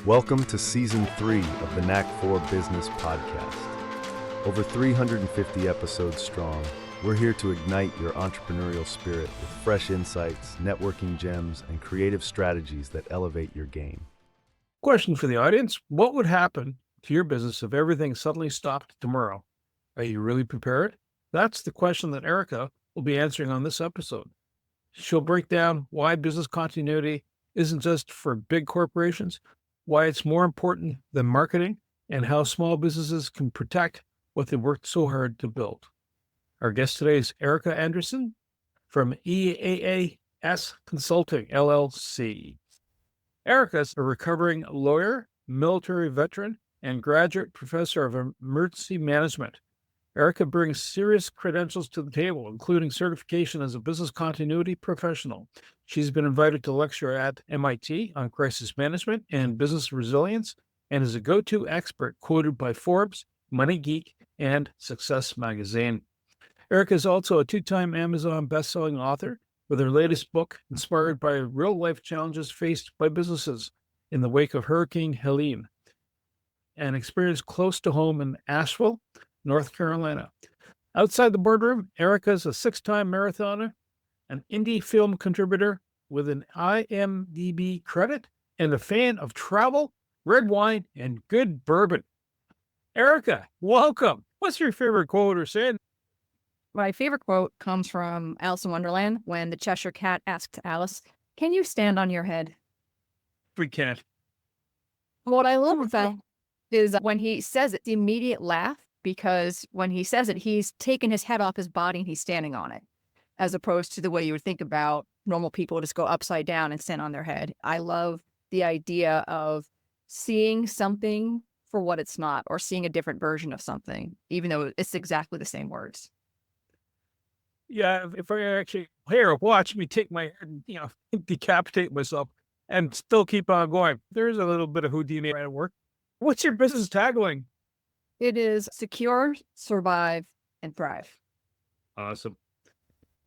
Welcome to Season 3 of the Knack 4 Business Podcast. Over 350 episodes strong, we're here to ignite your entrepreneurial spirit with fresh insights, networking gems, and creative strategies that elevate your game. Question for the audience. What would happen to your business if everything suddenly stopped tomorrow? Are you really prepared? That's the question that Erika will be answering on this episode. She'll break down why business continuity isn't just for big corporations, why it's more important than marketing, and how small businesses can protect what they worked so hard to build. Our guest today is Erika Anderson from EAAS Consulting, LLC. Erika is a recovering lawyer, military veteran, and graduate professor of emergency management. Erika brings serious credentials to the table, including certification as a business continuity professional. She's been invited to lecture at MIT on crisis management and business resilience, and is a go-to expert quoted by Forbes, Money Geek, and Success Magazine. Erika is also a two-time Amazon best-selling author, with her latest book inspired by real-life challenges faced by businesses in the wake of Hurricane Helene, an experience close to home in Asheville, North Carolina. Outside the boardroom, Erika is a six-time marathoner, an indie film contributor with an IMDb credit, and a fan of travel, red wine, and good bourbon. Erika, welcome. What's your favorite quote or saying? My favorite quote comes from Alice in Wonderland when the Cheshire Cat asked Alice, "Can you stand on your head?" We can't. What I love about is when he says it, the immediate laugh, because when he says it, he's taken his head off his body and he's standing on it, as opposed to the way you would think about normal people just go upside down and stand on their head. I love the idea of seeing something for what it's not, or seeing a different version of something, even though it's exactly the same words. Yeah, if I actually watch me take my head and, decapitate myself and still keep on going. There's a little bit of Houdini at work. What's your business tagline? It is secure, survive, and thrive. Awesome.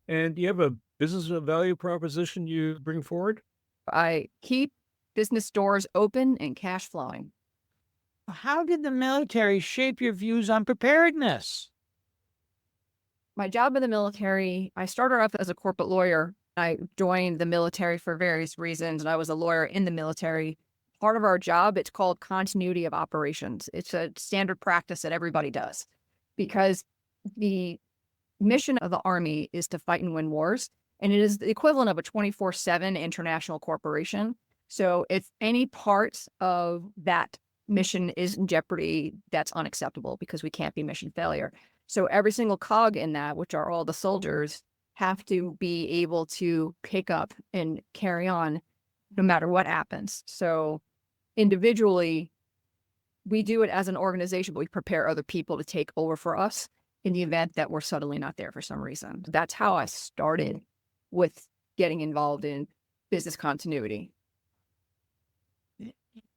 And do you have a business value proposition you bring forward? I keep business doors open and cash flowing. How did the military shape your views on preparedness? My job in the military, I started off as a corporate lawyer. I joined the military for various reasons, and I was a lawyer in the military. Part of our job, it's called continuity of operations. It's a standard practice that everybody does, because the mission of the Army is to fight and win wars, and it is the equivalent of a 24/7 international corporation. So if any part of that mission is in jeopardy, that's unacceptable, because we can't be mission failure. So every single cog in that, which are all the soldiers, have to be able to pick up and carry on no matter what happens. So individually, we do it as an organization, but we prepare other people to take over for us in the event that we're suddenly not there for some reason. That's how I started with getting involved in business continuity.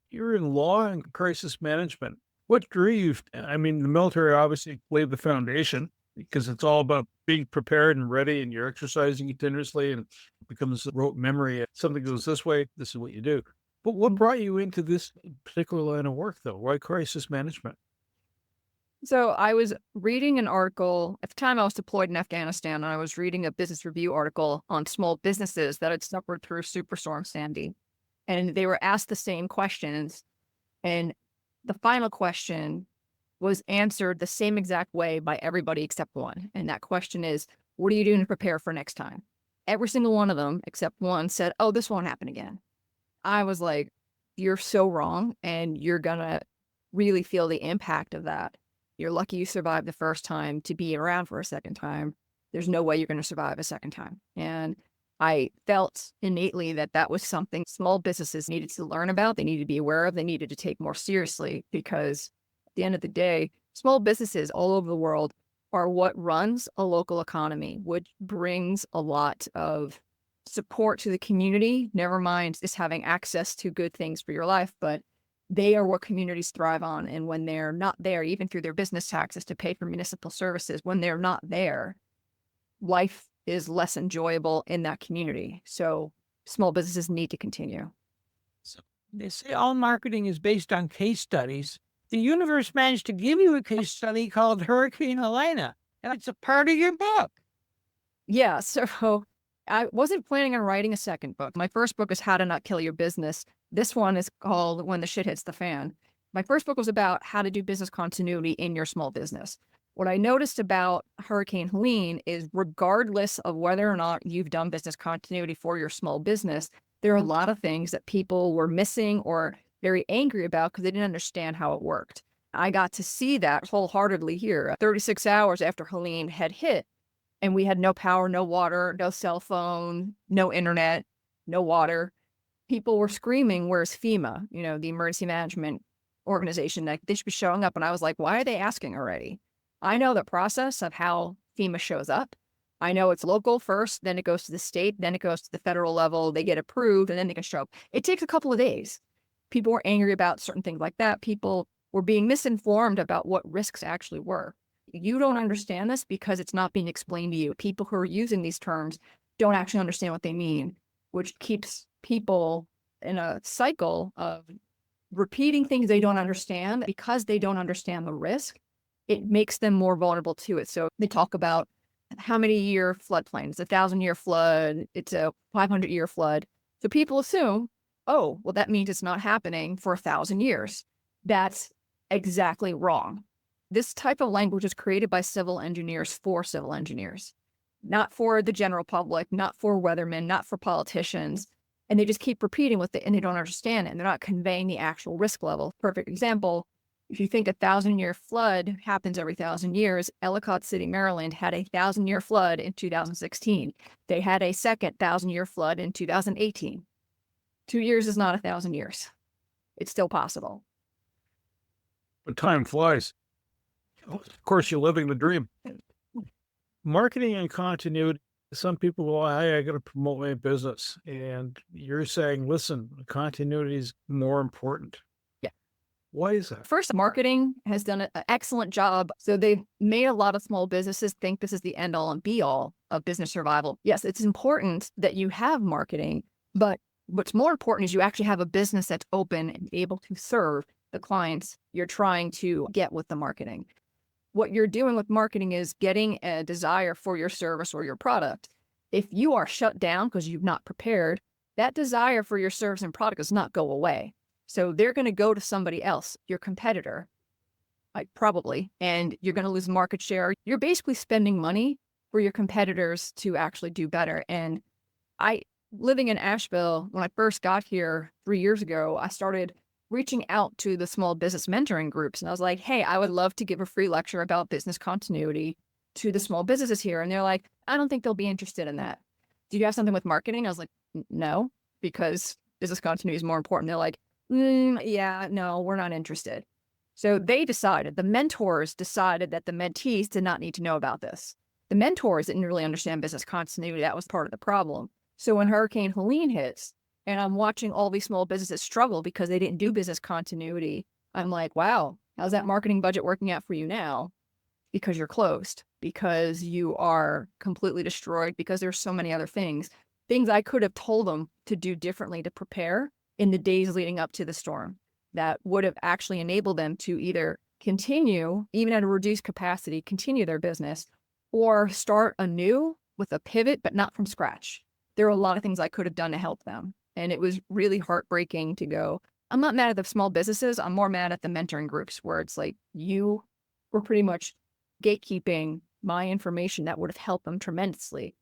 You're in law and crisis management. What drew you? I mean, the military obviously laid the foundation, because it's all about being prepared and ready, and you're exercising continuously, and it becomes a rote memory. If something goes this way, this is what you do. But what brought you into this particular line of work, though? Why crisis management? So I was reading an article. At the time, I was deployed in Afghanistan, and I was reading a business review article on small businesses that had suffered through Superstorm Sandy. And they were asked the same questions. And the final question was answered the same exact way by everybody except one. And that question is, what are you doing to prepare for next time? Every single one of them, except one, said, "Oh, this won't happen again." I was like, you're so wrong, and you're going to really feel the impact of that. You're lucky you survived the first time to be around for a second time. There's no way you're going to survive a second time. And I felt innately that that was something small businesses needed to learn about. They needed to be aware of. They needed to take more seriously, because at the end of the day, small businesses all over the world are what runs a local economy, which brings a lot of support to the community. Never mind just having access to good things for your life, but they are what communities thrive on. And when they're not there, even through their business taxes to pay for municipal services, when they're not there, life is less enjoyable in that community. So small businesses need to continue. So They say all marketing is based on case studies. The universe managed to give you a case study called Hurricane Helena, and it's a part of your book. Yeah, so I wasn't planning on writing a second book. My first book is How to Not Kill Your Business. This one is called When the Shit Hits the Fan. My first book was about how to do business continuity in your small business. What I noticed about Hurricane Helene is regardless of whether or not you've done business continuity for your small business, there are a lot of things that people were missing or very angry about because they didn't understand how it worked. I got to see that wholeheartedly here. 36 hours after Helene had hit, and we had no power, no water, no cell phone, no internet, no water. People were screaming, where's FEMA? The emergency management organization, that they should be showing up. And I was like, why are they asking already? I know the process of how FEMA shows up. I know it's local first, then it goes to the state, then it goes to the federal level, they get approved, and then they can show up. It takes a couple of days. People were angry about certain things like that. People were being misinformed about what risks actually were. You don't understand this because it's not being explained to you. People who are using these terms don't actually understand what they mean, which keeps people in a cycle of repeating things they don't understand because they don't understand the risk. It makes them more vulnerable to it. So they talk about how many year floodplain. It's a 1,000-year flood. It's a 500-year flood. So people assume, oh, well, that means it's not happening for 1,000 years. That's exactly wrong. This type of language is created by civil engineers for civil engineers, not for the general public, not for weathermen, not for politicians. And they just keep repeating with it and they don't understand it. And they're not conveying the actual risk level. Perfect example. If you think a 1,000-year flood happens every 1,000 years, Ellicott City, Maryland had a 1,000-year flood in 2016. They had a second 1,000-year flood in 2018. 2 years is not 1,000 years. It's still possible. But time flies. Of course, you're living the dream. Marketing and continuity. Some people go, hey, I got to promote my business. And you're saying, listen, continuity is more important. Yeah. Why is that? First, marketing has done an excellent job. So they've made a lot of small businesses think this is the end all and be all of business survival. Yes, it's important that you have marketing, but what's more important is you actually have a business that's open and able to serve the clients you're trying to get with the marketing. What you're doing with marketing is getting a desire for your service or your product. If you are shut down because you've not prepared, that desire for your service and product does not go away. So they're going to go to somebody else, your competitor, probably, and you're going to lose market share. You're basically spending money for your competitors to actually do better. And living in Asheville, when I first got here 3 years ago, I started reaching out to the small business mentoring groups. And I was like, hey, I would love to give a free lecture about business continuity to the small businesses here. And they're like, I don't think they'll be interested in that. Do you have something with marketing? I was like, no, because business continuity is more important. They're like, yeah, no, we're not interested. So they decided, the mentors decided that the mentees did not need to know about this. The mentors didn't really understand business continuity. That was part of the problem. So when Hurricane Helene hits, and I'm watching all these small businesses struggle because they didn't do business continuity, I'm like, wow, how's that marketing budget working out for you now? Because you're closed, because you are completely destroyed, because there's so many other things I could have told them to do differently to prepare in the days leading up to the storm that would have actually enabled them to either continue, even at a reduced capacity, continue their business, or start anew with a pivot, but not from scratch. There are a lot of things I could have done to help them. And it was really heartbreaking to go, I'm not mad at the small businesses. I'm more mad at the mentoring groups where it's like you were pretty much gatekeeping my information that would have helped them tremendously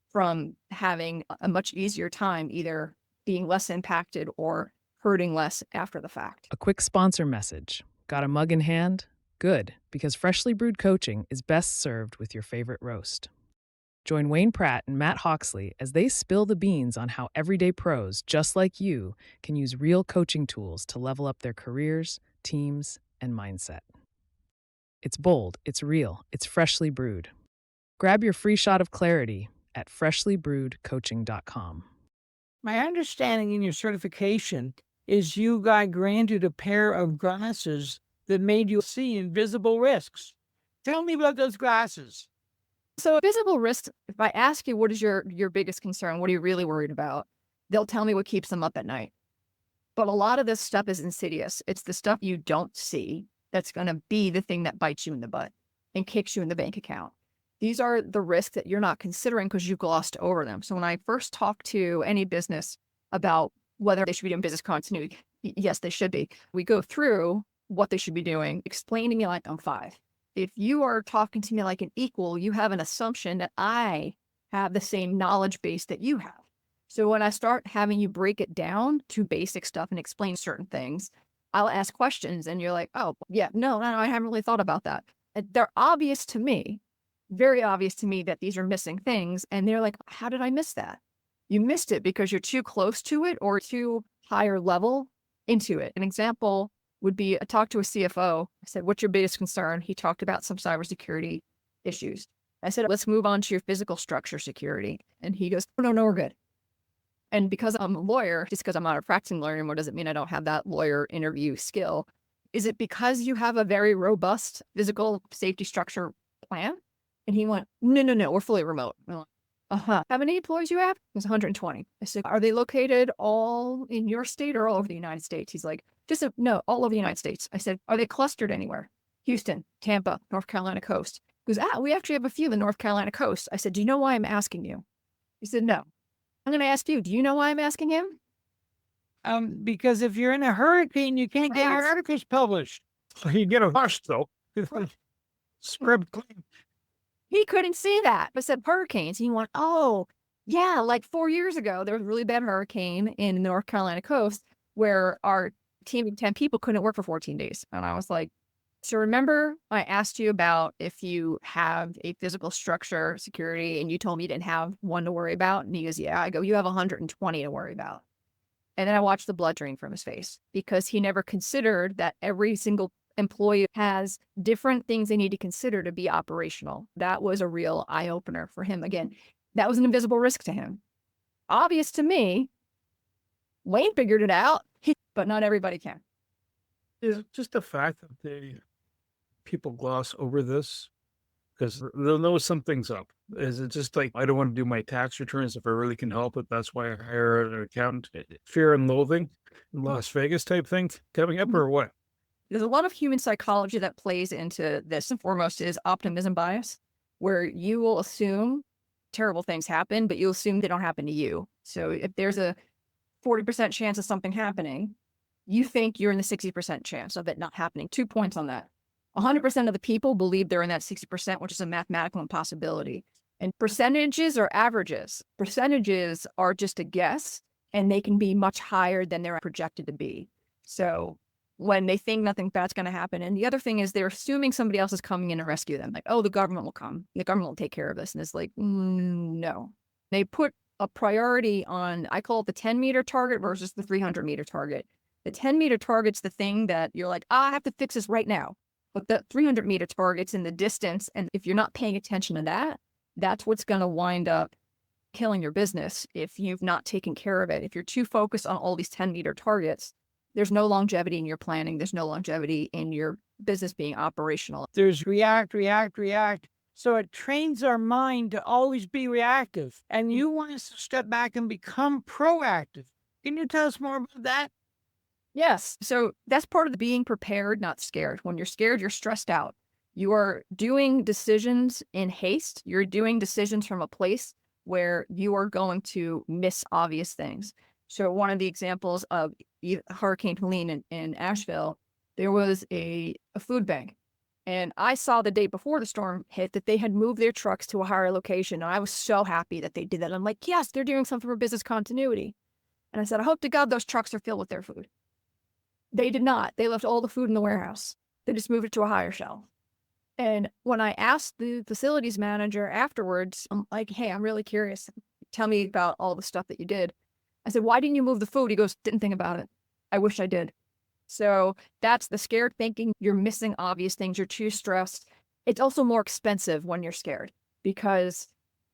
from having a much easier time either being less impacted or hurting less after the fact. A quick sponsor message. Got a mug in hand? Good, because freshly brewed coaching is best served with your favorite roast. Join Wayne Pratt and Matt Hawksley as they spill the beans on how everyday pros, just like you, can use real coaching tools to level up their careers, teams, and mindset. It's bold, it's real, it's freshly brewed. Grab your free shot of clarity at freshlybrewedcoaching.com. My understanding in your certification is you got granted a pair of glasses that made you see invisible risks. Tell me about those glasses. So visible risk, if I ask you, what is your biggest concern? What are you really worried about? They'll tell me what keeps them up at night. But a lot of this stuff is insidious. It's the stuff you don't see that's going to be the thing that bites you in the butt and kicks you in the bank account. These are the risks that you're not considering because you glossed over them. So when I first talk to any business about whether they should be doing business continuity, yes, they should be. We go through what they should be doing, explain to me like I'm 5. If you are talking to me like an equal, you have an assumption that I have the same knowledge base that you have. So when I start having you break it down to basic stuff and explain certain things, I'll ask questions and you're like, oh, yeah, no, I haven't really thought about that. They're obvious to me, very obvious to me that these are missing things. And they're like, how did I miss that? You missed it because you're too close to it or too higher level into it. An example would be I talked to a CFO. I said, what's your biggest concern? He talked about some cybersecurity issues. I said, let's move on to your physical structure security. And he goes, oh, no, we're good. And because I'm a lawyer, just because I'm not a practicing lawyer anymore doesn't mean I don't have that lawyer interview skill. Is it because you have a very robust physical safety structure plan? And he went, no, we're fully remote. I'm like, how many employees you have? It was 120. I said, are they located all in your state or all over the United States? He's like, no, all over the United States. I said, are they clustered anywhere? Houston, Tampa, North Carolina coast. He goes, we actually have a few in the North Carolina coast. I said, do you know why I'm asking you? He said, no. I'm going to ask you, do you know why I'm asking him? Because if you're in a hurricane, you can't get your articles published. You get a hush, though. Script clean. He couldn't see that, but said hurricanes. He went, oh, yeah, like 4 years ago, there was a really bad hurricane in the North Carolina coast where our team of 10 people couldn't work for 14 days. And I was like, so remember I asked you about if you have a physical structure security and you told me you didn't have one to worry about? And he goes, yeah. I go, you have 120 to worry about. And then I watched the blood drain from his face because he never considered that every single employee has different things they need to consider to be operational. That was a real eye-opener for him. Again, that was an invisible risk to him. Obvious to me. Wayne figured it out, but not everybody can. Is it just the fact that people gloss over this because they'll know something's up? Is it just like, I don't want to do my tax returns if I really can help it? That's why I hire an accountant. Fear and loathing, Las Vegas type thing coming up, or what? There's a lot of human psychology that plays into this. And foremost is optimism bias, where you will assume terrible things happen, but you'll assume they don't happen to you. So if there's a 40% chance of something happening, you think you're in the 60% chance of it not happening. 2 points on that. 100% of the people believe they're in that 60%, which is a mathematical impossibility. And percentages are averages. Percentages are just a guess, and they can be much higher than they're projected to be. So when they think nothing bad's going to happen. And the other thing is they're assuming somebody else is coming in to rescue them. Like, oh, the government will come. The government will take care of this. And it's like, no. They put a priority on, I call it the 10-meter target versus the 300-meter target. The 10-meter target's the thing that you're like, I have to fix this right now. But the 300-meter target's in the distance. And if you're not paying attention to that, that's what's going to wind up killing your business if you've not taken care of it. If you're too focused on all these 10-meter targets, there's no longevity in your planning. There's no longevity in your business being operational. There's react. So it trains our mind to always be reactive. And you want us to step back and become proactive. Can you tell us more about that? Yes. So that's part of the being prepared, not scared. When you're scared, you're stressed out. You are doing decisions in haste. You're doing decisions from a place where you are going to miss obvious things. So one of the examples of Hurricane Helene in Asheville, there was a food bank. And I saw the day before the storm hit that they had moved their trucks to a higher location. And I was so happy that they did that. I'm like, yes, they're doing something for business continuity. And I said, I hope to God those trucks are filled with their food. They did not. They left all the food in the warehouse. They just moved it to a higher shelf. And when I asked the facilities manager afterwards, I'm like, hey, I'm really curious. Tell me about all the stuff that you did. I said, why didn't you move the food? He goes, didn't think about it. I wish I did. So that's the scared thinking. You're missing obvious things. You're too stressed. It's also more expensive when you're scared because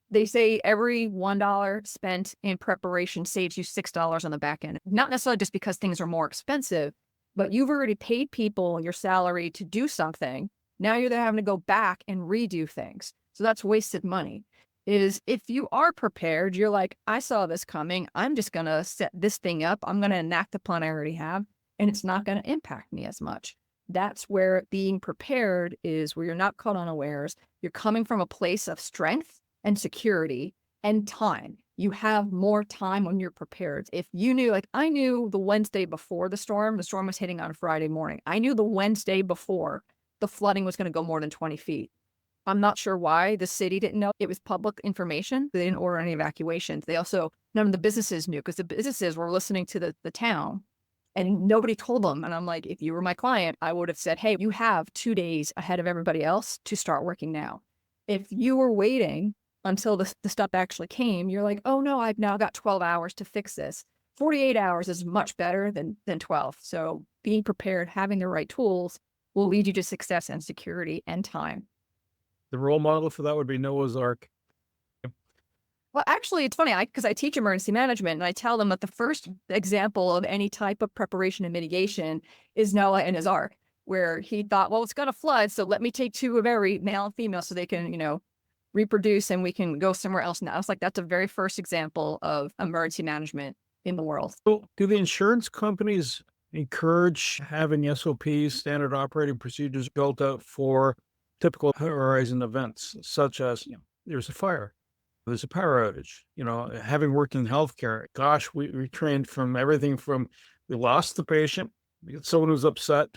they say every $1 spent in preparation saves you $6 on the back end. Not necessarily just because things are more expensive, but you've already paid people your salary to do something. Now you're having to go back and redo things. So that's wasted money. is if you are prepared, you're like, I saw this coming. I'm just going to set this thing up. I'm going to enact the plan I already have, and it's not going to impact me as much. That's where being prepared is, where you're not caught unawares. You're coming from a place of strength and security and time. You have more time when you're prepared. If you knew, like I knew the Wednesday before the storm was hitting on a Friday morning. I knew the Wednesday before the flooding was going to go more than 20 feet. I'm not sure why the city didn't know. It was public information. They didn't order any evacuations. None of the businesses knew, because the businesses were listening to the town and nobody told them. And I'm like, if you were my client, I would have said, hey, you have 2 days ahead of everybody else to start working now. If you were waiting until the stuff actually came, you're like, oh no, I've now got 12 hours to fix this. 48 hours is much better than 12. So being prepared, having the right tools will lead you to success and security and time. The role model for that would be Noah's Ark. Well, actually, it's funny because I teach emergency management, and I tell them that the first example of any type of preparation and mitigation is Noah and his ark, where he thought, well, it's going to flood, so let me take 2 of every male and female so they can, reproduce and we can go somewhere else now. It's like that's a very first example of emergency management in the world. So do the insurance companies encourage having SOPs, standard operating procedures, built out for typical horizon events, such as, there's a fire, there's a power outage, having worked in healthcare, gosh, we trained from everything from we lost the patient, we get someone who's upset,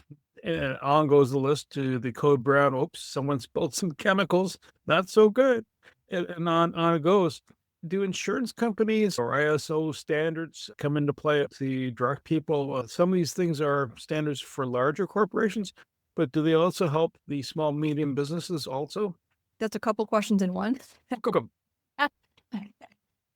and on goes the list to the code brown, oops, someone spilled some chemicals, not so good, and on it goes. Do insurance companies or ISO standards come into play to direct people? Some of these things are standards for larger corporations, but do they also help the small, medium businesses also? That's a couple questions in one. Go.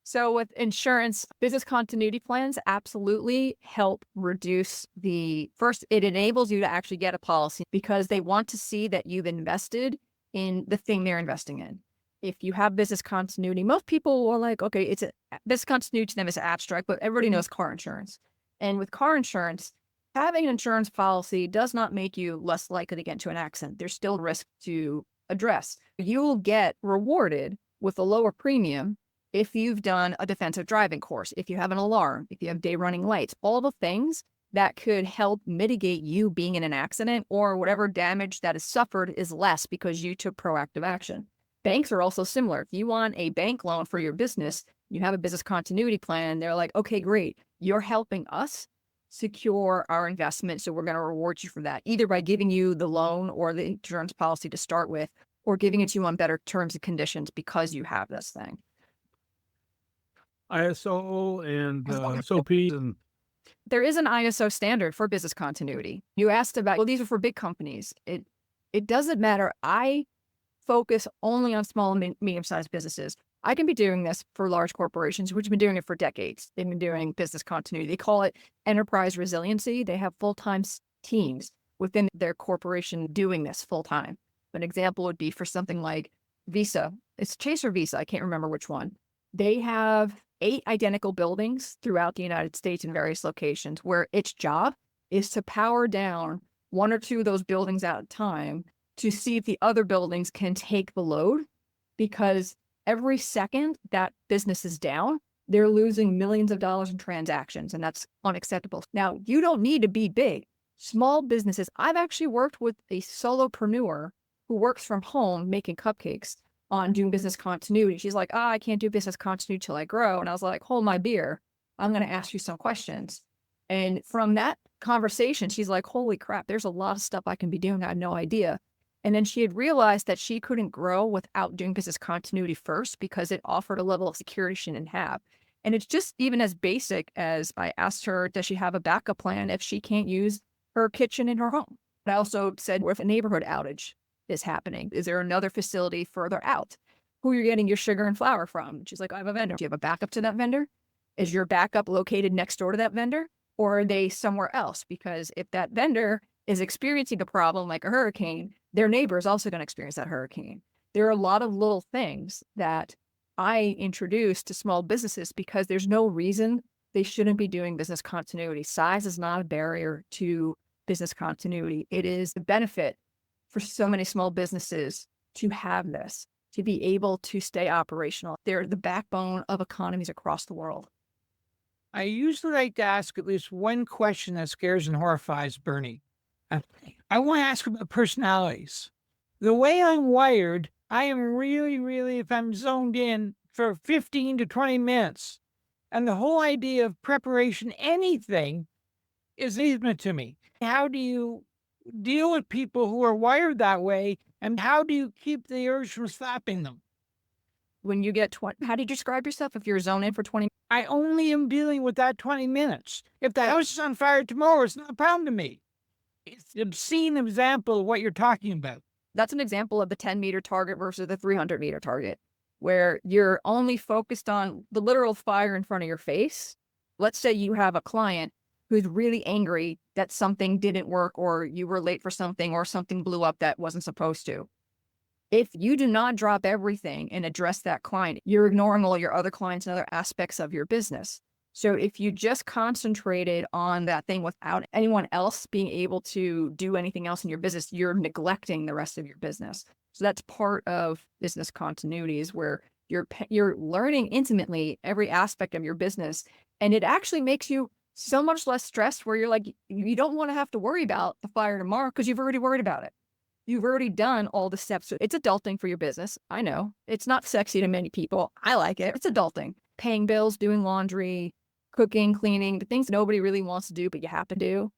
So with insurance, business continuity plans absolutely help reduce it enables you to actually get a policy because they want to see that you've invested in the thing they're investing in. If you have business continuity, most people are like, okay, business continuity to them is abstract, but everybody knows car insurance. And with car insurance, having an insurance policy does not make you less likely to get into an accident. There's still risk to address. You will get rewarded with a lower premium if you've done a defensive driving course, if you have an alarm, if you have day running lights, all the things that could help mitigate you being in an accident, or whatever damage that is suffered is less because you took proactive action. Banks are also similar. If you want a bank loan for your business, you have a business continuity plan, they're like, okay, great. You're helping us secure our investment, so we're going to reward you for that, either by giving you the loan or the insurance policy to start with, or giving it to you on better terms and conditions because you have this thing. ISO and SOPs and there is an ISO standard for business continuity. You asked about, well, these are for big companies. It doesn't matter. I focus only on small and medium-sized businesses. I can be doing this for large corporations, which have been doing it for decades. They've been doing business continuity. They call it enterprise resiliency. They have full-time teams within their corporation doing this full-time. An example would be for something like Visa. It's Chase or Visa. I can't remember which one. They have 8 identical buildings throughout the United States in various locations where its job is to power down 1 or 2 of those buildings at a time to see if the other buildings can take the load, because every second that business is down, they're losing millions of dollars in transactions, and that's unacceptable. Now, you don't need to be big. Small businesses, I've actually worked with a solopreneur who works from home making cupcakes on doing business continuity. She's like, I can't do business continuity till I grow. And I was like, hold my beer. I'm going to ask you some questions. And from that conversation, she's like, holy crap, there's a lot of stuff I can be doing. I had no idea. And then she had realized that she couldn't grow without doing business continuity first, because it offered a level of security she didn't have. And it's just even as basic as I asked her, does she have a backup plan if she can't use her kitchen in her home? I also said, if a neighborhood outage is happening, is there another facility further out? Who you're getting your sugar and flour from? She's like, I have a vendor. Do you have a backup to that vendor? Is your backup located next door to that vendor? Or are they somewhere else? Because if that vendor is experiencing a problem like a hurricane, their neighbor is also going to experience that hurricane. There are a lot of little things that I introduce to small businesses because there's no reason they shouldn't be doing business continuity. Size is not a barrier to business continuity. It is the benefit for so many small businesses to have this. to be able to stay operational. They're the backbone of economies across the world. I usually like to ask at least one question that scares and horrifies Bernie. I want to ask about personalities. The way I'm wired, I am really, if I'm zoned in for 15 to 20 minutes, and the whole idea of preparation, anything, is enigma to me. How do you deal with people who are wired that way, and how do you keep the urge from stopping them? When you get how do you describe yourself if you're zoned in for 20? I only am dealing with that 20 minutes. If the house is on fire tomorrow, it's not a problem to me. It's an obscene example of what you're talking about. That's an example of the 10-meter target versus the 300-meter target, where you're only focused on the literal fire in front of your face. Let's say you have a client who's really angry that something didn't work, or you were late for something, or something blew up that wasn't supposed to. If you do not drop everything and address that client, you're ignoring all your other clients and other aspects of your business. So if you just concentrated on that thing without anyone else being able to do anything else in your business, you're neglecting the rest of your business. So that's part of business continuity, is where you're learning intimately every aspect of your business. And it actually makes you so much less stressed, where you're like, you don't want to have to worry about the fire tomorrow because you've already worried about it. You've already done all the steps. So it's adulting for your business. I know it's not sexy to many people. I like it. It's adulting. Paying bills, doing laundry, cooking, cleaning, the things nobody really wants to do, but you have to do.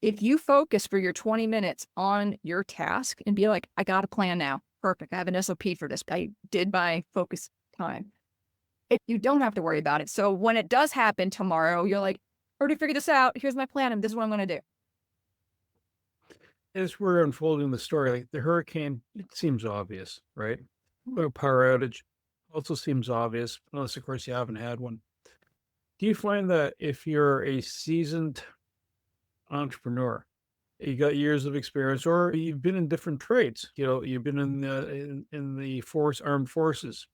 If you focus for your 20 minutes on your task and be like, I got a plan now. Perfect. I have an SOP for this. I did my focus time. You don't have to worry about it. So when it does happen tomorrow, you're like, I already figured this out. Here's my plan, and this is what I'm going to do. As we're unfolding the story, like the hurricane, it seems obvious, right? A power outage also seems obvious, unless, of course, you haven't had one. Do you find that if you're a seasoned entrepreneur, you got years of experience, or you've been in different trades, you've been in the armed forces,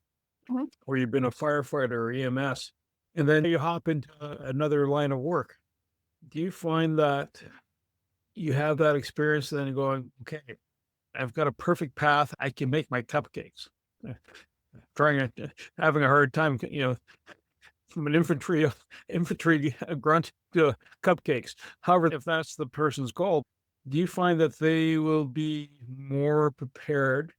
Mhm. or you've been a firefighter or EMS, and then you hop into another line of work, do you find that you have that experience, then going, okay, I've got a perfect path. I can make my cupcakes. Having a hard time, from an infantry grunt to cupcakes. However, if that's the person's goal, do you find that they will be more prepared,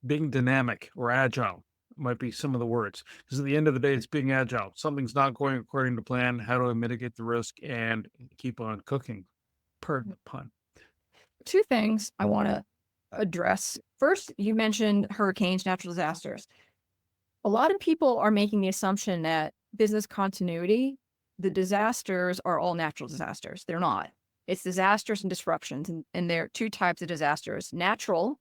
being dynamic or agile? Might be some of the words, because at the end of the day, it's being agile. Something's not going according to plan. How do I mitigate the risk and keep on cooking? Pardon the pun. Two things I want to address. First, you mentioned hurricanes, natural disasters. A lot of people are making the assumption that business continuity, the disasters are all natural disasters. They're not. It's disasters and disruptions. And there are two types of disasters: natural,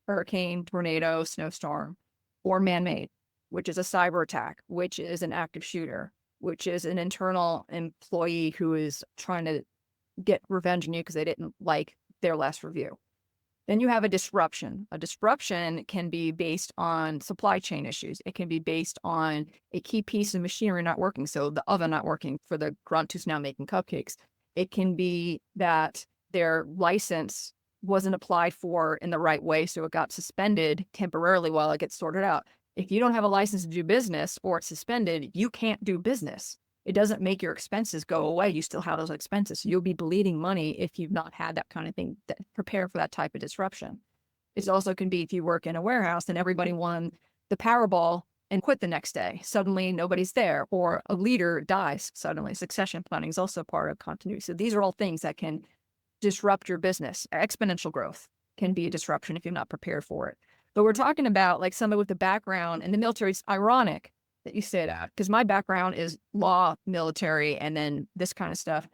hurricane, tornado, snowstorm, or man-made, which is a cyber attack, which is an active shooter, which is an internal employee who is trying to get revenge on you because they didn't like their last review. Then you have a disruption. A disruption can be based on supply chain issues. It can be based on a key piece of machinery not working. So the oven not working for the grunt who's now making cupcakes. It can be that their license wasn't applied for in the right way, so it got suspended temporarily while it gets sorted out. If you don't have a license to do business, or it's suspended, you can't do business. It doesn't make your expenses go away. You still have those expenses. So you'll be bleeding money if you've not had that kind of thing. Prepare for that type of disruption. It also can be if you work in a warehouse and everybody won the Powerball and quit the next day. Suddenly nobody's there, or a leader dies suddenly. Succession planning is also part of continuity. So these are all things that can disrupt your business. Exponential growth can be a disruption if you're not prepared for it. But we're talking about like somebody with the background in the military. It's ironic that you say that, because my background is law, military, and then this kind of stuff.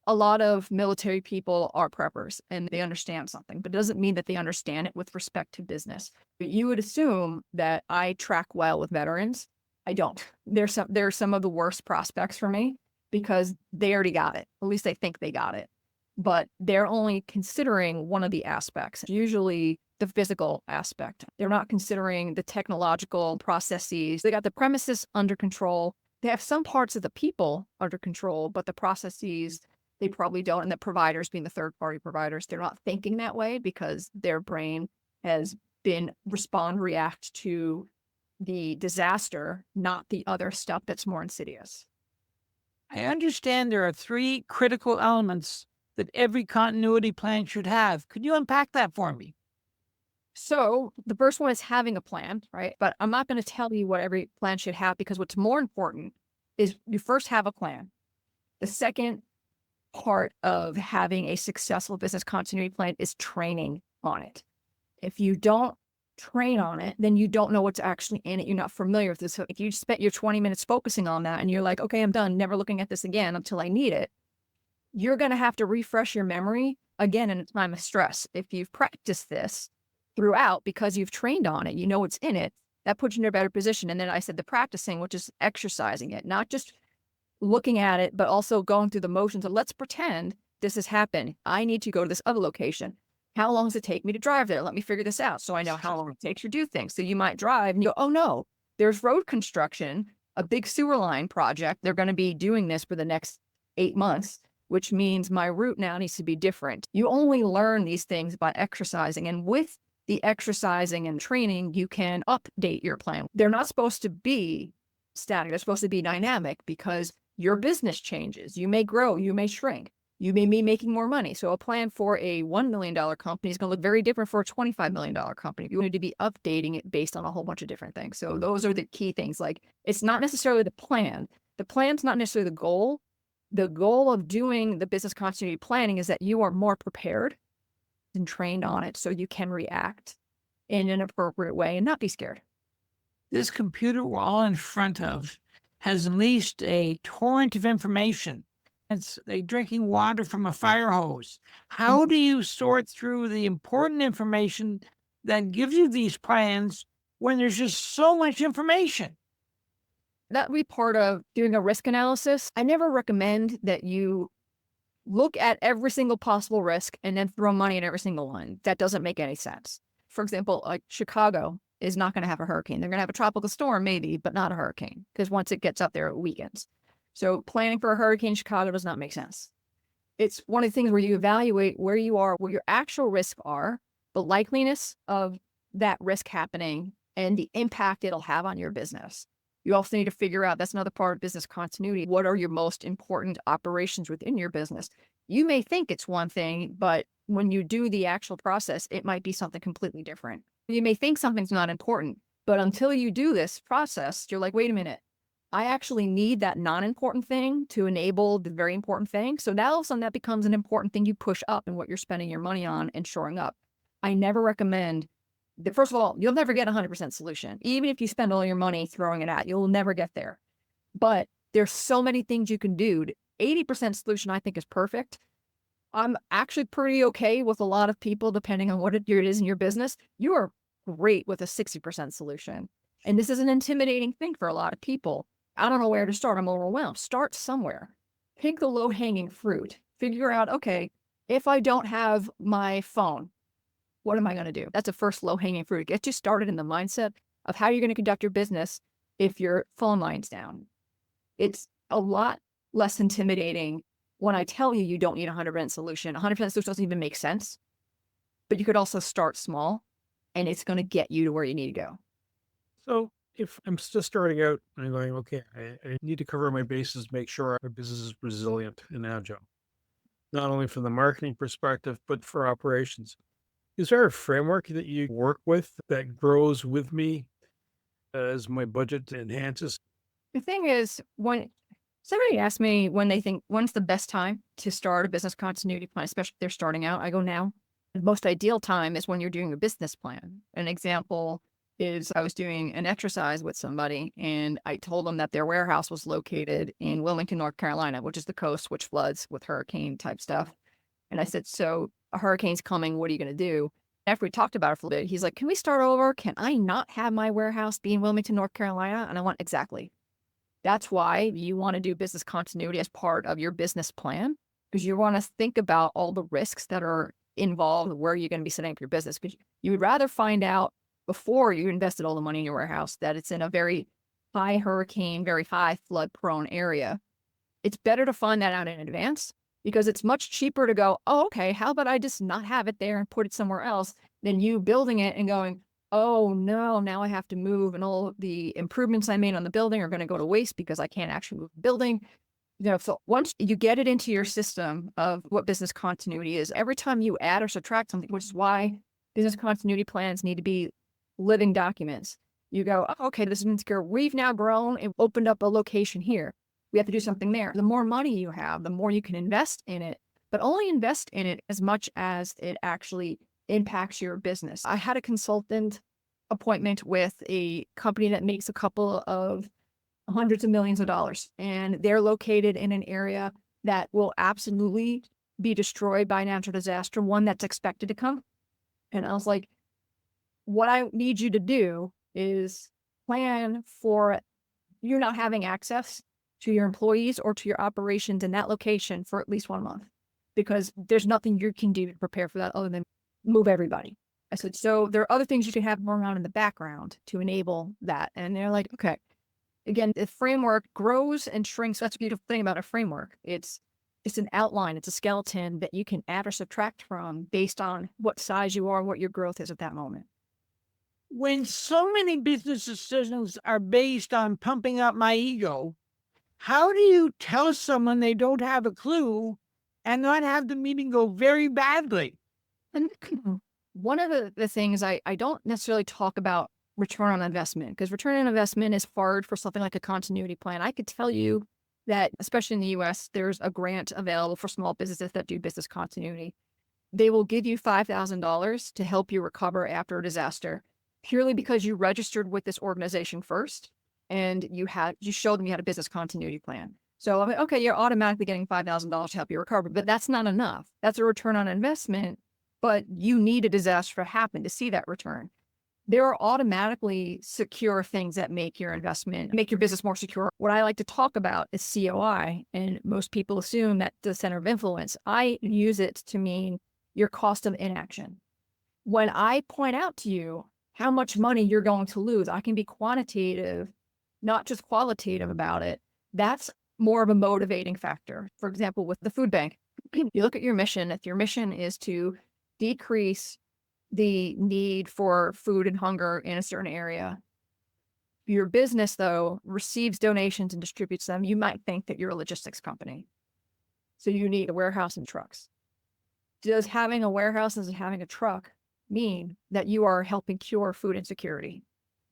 A lot of military people are preppers and they understand something, but it doesn't mean that they understand it with respect to business. But you would assume that I track well with veterans. I don't. They're some of the worst prospects for me because they already got it. At least they think they got it. But they're only considering one of the aspects, usually the physical aspect. They're not considering the technological processes. They got the premises under control. They have some parts of the people under control, but the processes, they probably don't. And the providers, being the third-party providers, they're not thinking that way because their brain has been react to the disaster, not the other stuff that's more insidious. I understand there are 3 critical elements that every continuity plan should have. Could you unpack that for me? So the first one is having a plan, right? But I'm not going to tell you what every plan should have, because what's more important is you first have a plan. The second part of having a successful business continuity plan is training on it. If you don't train on it, then you don't know what's actually in it. You're not familiar with this. So if you spent your 20 minutes focusing on that and you're like, okay, I'm done, never looking at this again until I need it, you're going to have to refresh your memory again in a time of stress. If you've practiced this throughout because you've trained on it, you know what's in it, that puts you in a better position. And then I said the practicing, which is exercising it, not just looking at it, but also going through the motions of, let's pretend this has happened. I need to go to this other location. How long does it take me to drive there? Let me figure this out so I know how long it takes to do things. So you might drive and you go, oh no, there's road construction, a big sewer line project. They're going to be doing this for the next 8 months, which means my route now needs to be different. You only learn these things by exercising. And with the exercising and training, you can update your plan. They're not supposed to be static. They're supposed to be dynamic, because your business changes. You may grow, you may shrink. You may be making more money. So a plan for a $1 million company is going to look very different for a $25 million company. You need to be updating it based on a whole bunch of different things. So those are the key things. Like, it's not necessarily the plan. The plan's not necessarily the goal. The goal of doing the business continuity planning is that you are more prepared and trained on it so you can react in an appropriate way and not be scared. This computer we're all in front of has unleashed a torrent of information. It's like drinking water from a fire hose. How do you sort through the important information that gives you these plans when there's just so much information? That would be part of doing a risk analysis. I never recommend that you look at every single possible risk and then throw money at every single one. That doesn't make any sense. For example, like Chicago is not going to have a hurricane. They're going to have a tropical storm maybe, but not a hurricane, because once it gets up there, it weakens. So planning for a hurricane in Chicago does not make sense. It's one of the things where you evaluate where you are, where your actual risks are, the likeliness of that risk happening, and the impact it'll have on your business. You also need to figure out, that's another part of business continuity, what are your most important operations within your business? You may think it's one thing, but when you do the actual process, it might be something completely different. You may think something's not important, but until you do this process, you're like, wait a minute, I actually need that non-important thing to enable the very important thing. So now all of a sudden that becomes an important thing you push up in what you're spending your money on and shoring up. I never recommend that. First of all, you'll never get 100% solution. Even if you spend all your money throwing it at, you'll never get there. But there's so many things you can do. 80% solution, I think, is perfect. I'm actually pretty okay with a lot of people, depending on what it is in your business. You are great with a 60% solution. And this is an intimidating thing for a lot of people. I don't know where to start. I'm overwhelmed. Start somewhere. Pick the low-hanging fruit. Figure out, okay, if I don't have my phone, what am I going to do? That's the first low-hanging fruit. Get you started in the mindset of how you're going to conduct your business if your phone line's down. It's a lot less intimidating when I tell you don't need a 100% solution. 100% solution doesn't even make sense. But you could also start small, and it's going to get you to where you need to go. So if I'm just starting out and I'm going, okay, I need to cover my bases, make sure our business is resilient and agile, not only from the marketing perspective, but for operations. Is there a framework that you work with that grows with me as my budget enhances? The thing is, when somebody asks me when they think, when's the best time to start a business continuity plan, especially if they're starting out, I go now. The most ideal time is when you're doing a business plan. An example is I was doing an exercise with somebody, and I told them that their warehouse was located in Wilmington, North Carolina, which is the coast, which floods with hurricane type stuff. And I said, so a hurricane's coming. What are you going to do? After we talked about it for a bit, he's like, can we start over? Can I not have my warehouse be in Wilmington, North Carolina? And I went, exactly. That's why you want to do business continuity as part of your business plan, because you want to think about all the risks that are involved, where you're going to be setting up your business. Because you would rather find out before you invested all the money in your warehouse that it's in a very high hurricane, very high flood prone area. It's better to find that out in advance, because it's much cheaper to go, oh, okay, how about I just not have it there and put it somewhere else, than you building it and going, oh no, now I have to move and all the improvements I made on the building are going to go to waste because I can't actually move the building. So once you get it into your system of what business continuity is, every time you add or subtract something, which is why business continuity plans need to be living documents. You go, oh, okay, this is insecure. We've now grown and opened up a location here. We have to do something there. The more money you have, the more you can invest in it, but only invest in it as much as it actually impacts your business. I had a consultant appointment with a company that makes a couple of hundreds of millions of dollars, and they're located in an area that will absolutely be destroyed by natural disaster, one that's expected to come. And I was like, what I need you to do is plan for you not having access to your employees or to your operations in that location for at least 1 month, because there's nothing you can do to prepare for that other than move everybody. I said, so there are other things you can have going on in the background to enable that. And they're like, okay. Again, the framework grows and shrinks. That's the beautiful thing about a framework. It's an outline. It's a skeleton that you can add or subtract from based on what size you are, what your growth is at that moment. When so many business decisions are based on pumping up my ego, how do you tell someone they don't have a clue and not have the meeting go very badly? And one of the things I don't necessarily talk about return on investment, because return on investment is hard for something like a continuity plan. I could tell you that, especially in the US, there's a grant available for small businesses that do business continuity. They will give you $5,000 to help you recover after a disaster, purely because you registered with this organization first and you showed them you had a business continuity plan. So I'm like, okay, you're automatically getting $5,000 to help you recover, but that's not enough. That's a return on investment, but you need a disaster to happen to see that return. There are automatically secure things that make your investment, make your business more secure. What I like to talk about is COI, and most people assume that's the center of influence. I use it to mean your cost of inaction. When I point out to you how much money you're going to lose, I can be quantitative, not just qualitative about it. That's more of a motivating factor. For example, with the food bank, you look at your mission. If your mission is to decrease the need for food and hunger in a certain area, your business, though, receives donations and distributes them, you might think that you're a logistics company. So you need a warehouse and trucks. Does having a warehouse and having a truck mean that you are helping cure food insecurity?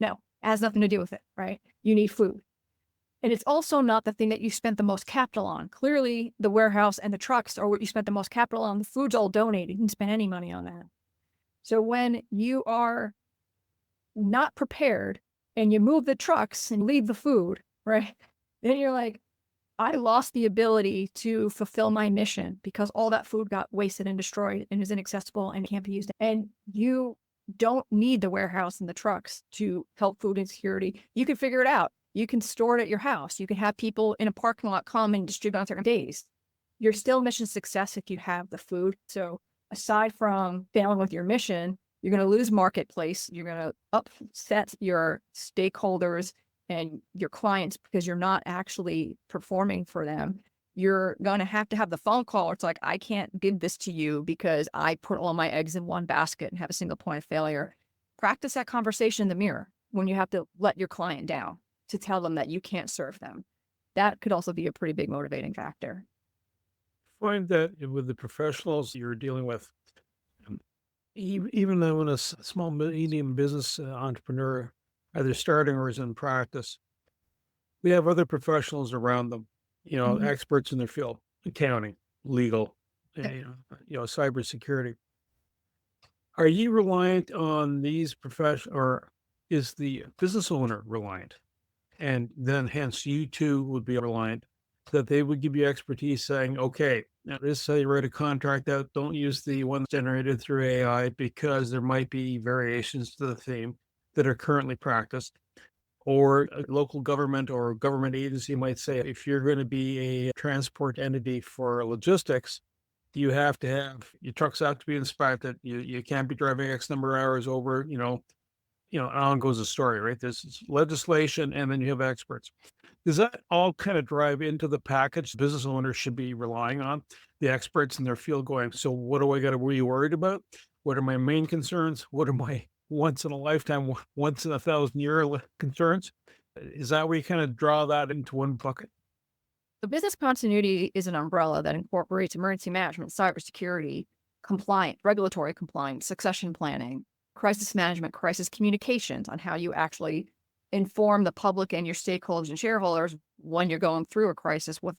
No, it has nothing to do with it, right? You need food. And it's also not the thing that you spent the most capital on. Clearly, the warehouse and the trucks are what you spent the most capital on. The food's all donated. You didn't spend any money on that. So when you are not prepared and you move the trucks and leave the food, right? Then you're like, I lost the ability to fulfill my mission because all that food got wasted and destroyed and is inaccessible and can't be used. And you don't need the warehouse and the trucks to help food insecurity. You can figure it out. You can store it at your house. You can have people in a parking lot come and distribute on certain days. You're still mission success if you have the food. So aside from failing with your mission, you're going to lose marketplace. You're going to upset your stakeholders and your clients because you're not actually performing for them. You're going to have the phone call where it's like, I can't give this to you because I put all my eggs in one basket and have a single point of failure. Practice that conversation in the mirror when you have to let your client down to tell them that you can't serve them. That could also be a pretty big motivating factor. Find that with the professionals you're dealing with, even though when a small, medium business entrepreneur, either starting or is in practice, we have other professionals around them, experts in their field, accounting, legal, cybersecurity. Are you reliant on these professionals, or is the business owner reliant? And then hence you too would be reliant that they would give you expertise saying, okay, now this is how you write a contract out. Don't use the one generated through AI because there might be variations to the theme that are currently practiced. Or a local government or government agency might say, if you're going to be a transport entity for logistics, you have to have your trucks have to be inspected. You can't be driving X number of hours over, on goes the story, right? There's legislation and then you have experts. Does that all kind of drive into the package business owners should be relying on the experts in their field going, so what do I got to be worried about? What are my main concerns? What are my once in a lifetime, once in a 1,000-year concerns. Is that where you kind of draw that into one bucket? The business continuity is an umbrella that incorporates emergency management, cybersecurity, regulatory compliance, succession planning, crisis management, crisis communications on how you actually inform the public and your stakeholders and shareholders when you're going through a crisis, what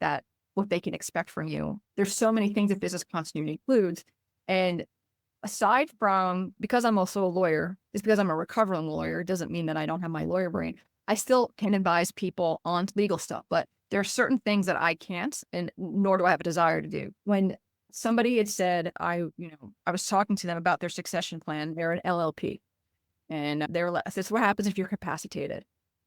they can expect from you. There's so many things that business continuity includes. And aside from, because I'm also a lawyer, just because I'm a recovering lawyer, doesn't mean that I don't have my lawyer brain. I still can advise people on legal stuff, but there are certain things that I can't, and nor do I have a desire to do. When somebody had said, I was talking to them about their succession plan, they're an LLP. And they were like, this is what happens if you're capacitated.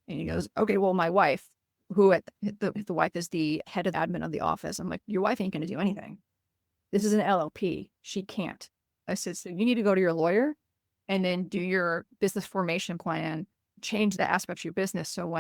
And he goes, okay, well, my wife, the wife is the head of admin of the office. I'm like, your wife ain't going to do anything. This is an LLP. She can't. I said, so you need to go to your lawyer and then do your business formation plan, change the aspects of your business. So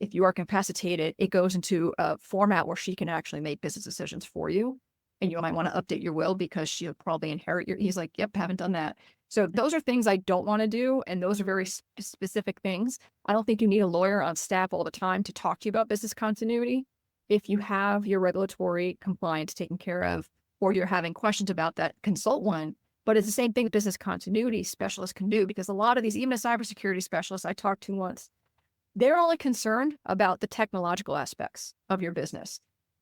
if you are capacitated, it goes into a format where she can actually make business decisions for you. And you might want to update your will because she'll probably inherit he's like, yep, haven't done that. So those are things I don't want to do. And those are very specific things. I don't think you need a lawyer on staff all the time to talk to you about business continuity. If you have your regulatory compliance taken care of, or you're having questions about that, consult one. But it's the same thing business continuity specialists can do, because a lot of these, even a cybersecurity specialist I talked to once, they're only concerned about the technological aspects of your business.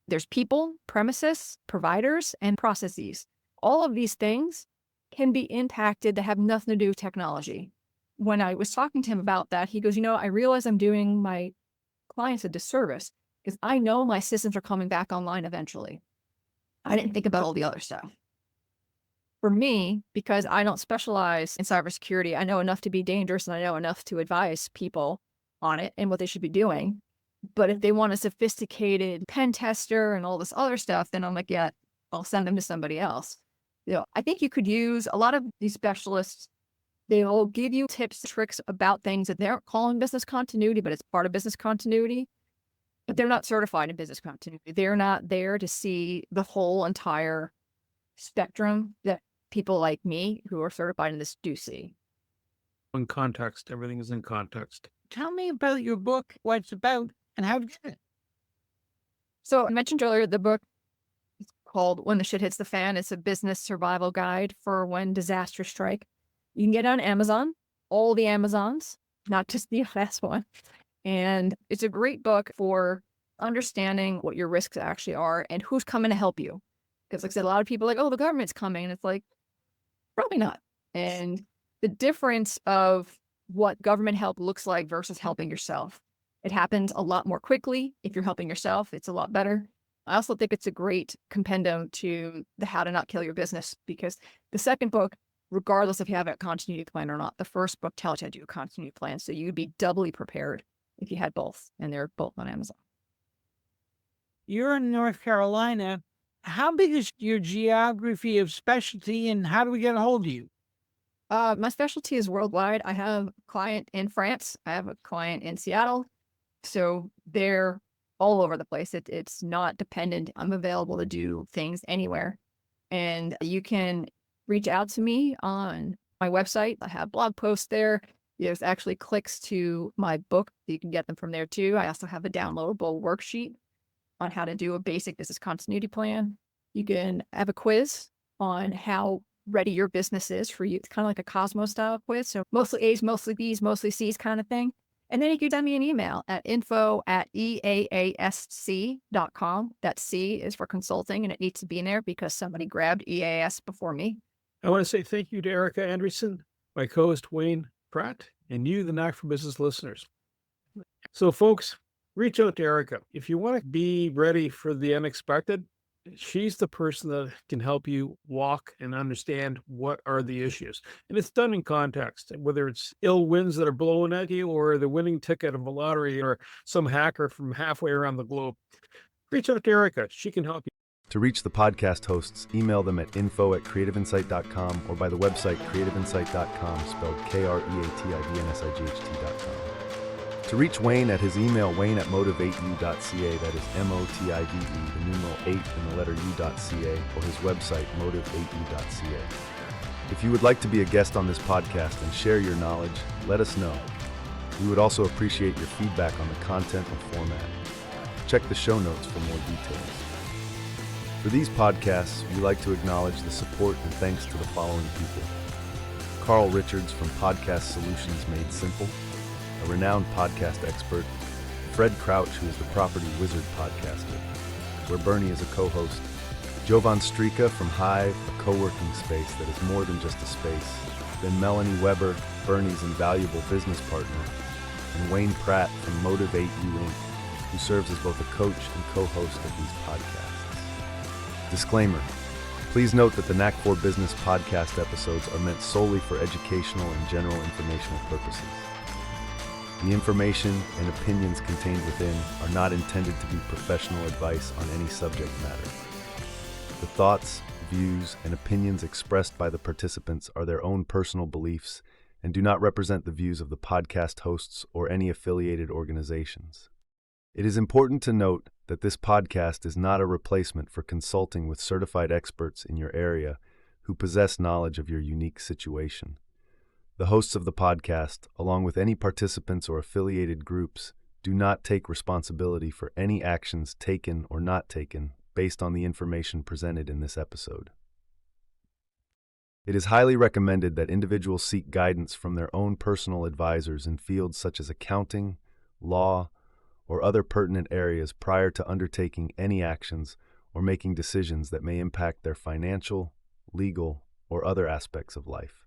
There's people, premises, providers, and processes. All of these things can be impacted that have nothing to do with technology. When I was talking to him about that, he goes, I realize I'm doing my clients a disservice because I know my systems are coming back online eventually. I didn't think about all the other stuff. For me, because I don't specialize in cybersecurity, I know enough to be dangerous and I know enough to advise people on it and what they should be doing. But if they want a sophisticated pen tester and all this other stuff, then I'm like, yeah, I'll send them to somebody else. I think you could use a lot of these specialists. They'll give you tips, tricks about things that they're calling business continuity, but it's part of business continuity. But they're not certified in business continuity. They're not there to see the whole entire spectrum that people like me who are certified in this do see. In context, everything is in context. Tell me about your book, what it's about, and how to get it. So I mentioned earlier, the book is called When the Shit Hits the Fan. It's a business survival guide for when disasters strike. You can get it on Amazon, all the Amazons, not just the last one. And it's a great book for understanding what your risks actually are and who's coming to help you. Because like I said, a lot of people are like, oh, the government's coming. And it's like, probably not. And the difference of what government help looks like versus helping yourself. It happens a lot more quickly. If you're helping yourself, it's a lot better. I also think it's a great compendium to the how to not kill your business, because the second book, regardless if you have a continuity plan or not, the first book tells you how to do a continuity plan. So you'd be doubly prepared if you had both, and they're both on Amazon. You're in North Carolina. How big is your geography of specialty, and how do we get a hold of you? My specialty is worldwide. I have a client in France. I have a client in Seattle. So they're all over the place. It's not dependent. I'm available to do things anywhere. And you can reach out to me on my website. I have blog posts there. There's actually clicks to my book. You can get them from there too. I also have a downloadable worksheet on how to do a basic business continuity plan. You can have a quiz on how ready your business is for you. It's kind of like a Cosmos style quiz. So mostly A's, mostly B's, mostly C's kind of thing. And then you can send me an email at info@eaasc.com. That C is for consulting, and it needs to be in there because somebody grabbed EAS before me. I want to say thank you to Erika Anderson, my co-host Wayne Pratt, and you, the Knack for Business listeners. So folks, reach out to Erika. If you want to be ready for the unexpected, she's the person that can help you walk and understand what are the issues. And it's done in context, whether it's ill winds that are blowing at you or the winning ticket of a lottery or some hacker from halfway around the globe. Reach out to Erika. She can help you. To reach the podcast hosts, email them at info@creativeinsight.com or by the website creativeinsight.com, spelled KREATIVNSIGHT.com. To reach Wayne at his email, wayne@motivateu.ca, that is MOTIVE, the numeral 8 and the letter U.ca, or his website, motivateu.ca. If you would like to be a guest on this podcast and share your knowledge, let us know. We would also appreciate your feedback on the content and format. Check the show notes for more details. For these podcasts, we like to acknowledge the support and thanks to the following people. Carl Richards from Podcast Solutions Made Simple, a renowned podcast expert. Fred Crouch, who is the Property Wizard podcaster, where Bernie is a co-host. Jovan Strika from Hive, a co-working space that is more than just a space. Then Melanie Weber, Bernie's invaluable business partner. And Wayne Pratt from Motivate You Inc., who serves as both a coach and co-host of these podcasts. Disclaimer. Please note that the Knack for Business podcast episodes are meant solely for educational and general informational purposes. The information and opinions contained within are not intended to be professional advice on any subject matter. The thoughts, views, and opinions expressed by the participants are their own personal beliefs and do not represent the views of the podcast hosts or any affiliated organizations. It is important to note that this podcast is not a replacement for consulting with certified experts in your area who possess knowledge of your unique situation. The hosts of the podcast, along with any participants or affiliated groups, do not take responsibility for any actions taken or not taken based on the information presented in this episode. It is highly recommended that individuals seek guidance from their own personal advisors in fields such as accounting, law, or other pertinent areas prior to undertaking any actions or making decisions that may impact their financial, legal, or other aspects of life.